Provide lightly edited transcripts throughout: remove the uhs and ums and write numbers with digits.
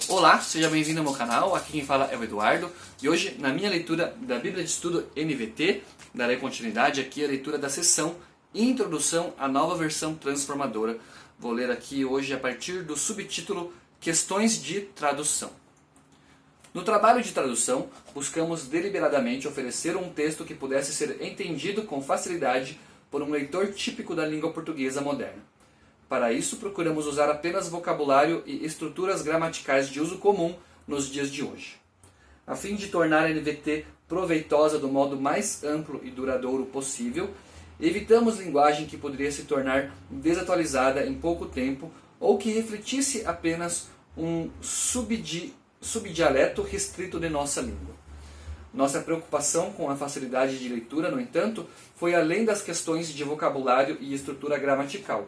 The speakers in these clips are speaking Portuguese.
Olá, seja bem-vindo ao meu canal, aqui quem fala é o Eduardo e hoje na minha leitura da Bíblia de Estudo NVT, darei continuidade aqui à leitura da seção Introdução à Nova Versão Transformadora. Vou ler aqui hoje a partir do subtítulo Questões de Tradução. No trabalho de tradução, buscamos deliberadamente oferecer um texto que pudesse ser entendido com facilidade por um leitor típico da língua portuguesa moderna. Para isso, procuramos usar apenas vocabulário e estruturas gramaticais de uso comum nos dias de hoje. A fim de tornar a NVT proveitosa do modo mais amplo e duradouro possível, evitamos linguagem que poderia se tornar desatualizada em pouco tempo ou que refletisse apenas um subdialeto restrito de nossa língua. Nossa preocupação com a facilidade de leitura, no entanto, foi além das questões de vocabulário e estrutura gramatical.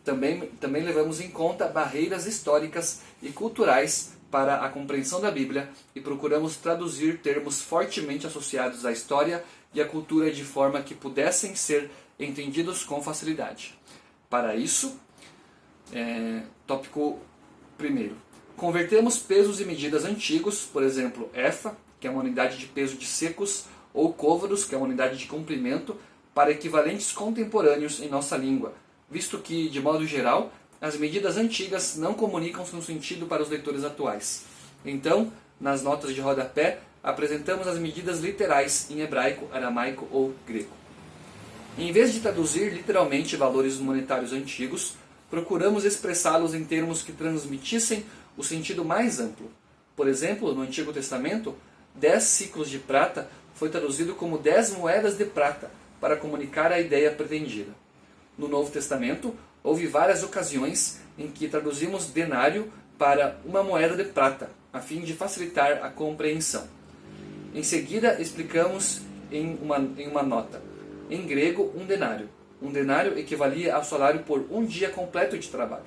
Também levamos em conta barreiras históricas e culturais para a compreensão da Bíblia e procuramos traduzir termos fortemente associados à história e à cultura de forma que pudessem ser entendidos com facilidade. Para isso, tópico 1. Convertemos pesos e medidas antigos, por exemplo, efa, que é uma unidade de peso de secos, ou côvados, que é uma unidade de comprimento, para equivalentes contemporâneos em nossa língua, visto que, de modo geral, as medidas antigas não comunicam seu sentido para os leitores atuais. Então, nas notas de rodapé, apresentamos as medidas literais em hebraico, aramaico ou grego. Em vez de traduzir literalmente valores monetários antigos, procuramos expressá-los em termos que transmitissem o sentido mais amplo. Por exemplo, no Antigo Testamento, 10 ciclos de prata foi traduzido como 10 moedas de prata para comunicar a ideia pretendida. No Novo Testamento, houve várias ocasiões em que traduzimos denário para uma moeda de prata, a fim de facilitar a compreensão. Em seguida, explicamos em uma nota. Em grego, um denário. Um denário equivalia ao salário por um dia completo de trabalho.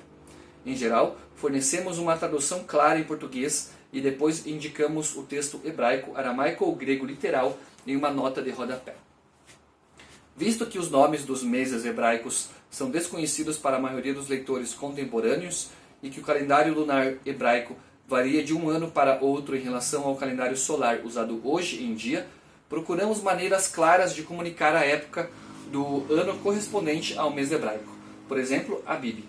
Em geral, fornecemos uma tradução clara em português e depois indicamos o texto hebraico, aramaico ou grego literal em uma nota de rodapé. Visto que os nomes dos meses hebraicos são desconhecidos para a maioria dos leitores contemporâneos e que o calendário lunar hebraico varia de um ano para outro em relação ao calendário solar usado hoje em dia, procuramos maneiras claras de comunicar a época do ano correspondente ao mês hebraico. Por exemplo, Abib.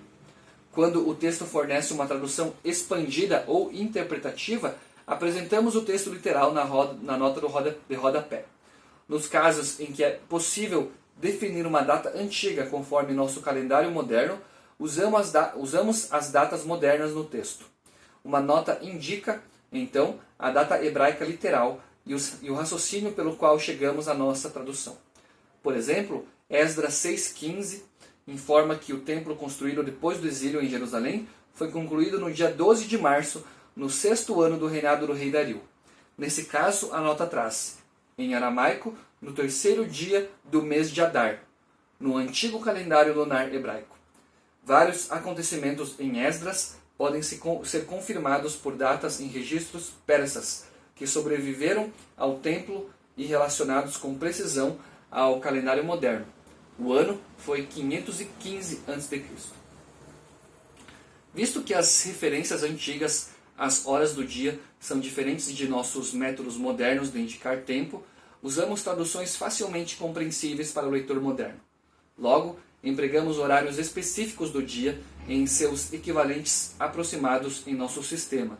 Quando o texto fornece uma tradução expandida ou interpretativa, apresentamos o texto literal na nota de rodapé. Nos casos em que é possível definir uma data antiga conforme nosso calendário moderno, usamos as datas modernas no texto. Uma nota indica, então, a data hebraica literal e o raciocínio pelo qual chegamos à nossa tradução. Por exemplo, Esdras 6,15 informa que o templo construído depois do exílio em Jerusalém foi concluído no dia 12 de março, no 6º ano do reinado do rei Dario. Nesse caso, a nota traz: em aramaico, no 3º dia do mês de Adar, no antigo calendário lunar hebraico. Vários acontecimentos em Esdras podem ser confirmados por datas em registros persas, que sobreviveram ao templo e relacionados com precisão ao calendário moderno. O ano foi 515 a.C. Visto que as referências antigas às horas do dia são diferentes de nossos métodos modernos de indicar tempo, usamos traduções facilmente compreensíveis para o leitor moderno. Logo, empregamos horários específicos do dia em seus equivalentes aproximados em nosso sistema,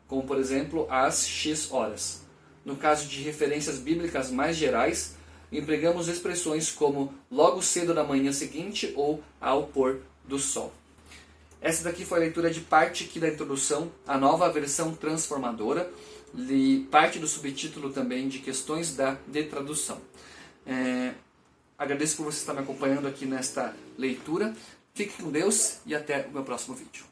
como por exemplo as X horas. No caso de referências bíblicas mais gerais, empregamos expressões como logo cedo da manhã seguinte ou ao pôr do sol. Essa daqui foi a leitura de parte aqui da introdução à nova versão transformadora, e parte do subtítulo também de questões de tradução. Agradeço por você estar me acompanhando aqui nesta leitura. Fique com Deus e até o meu próximo vídeo.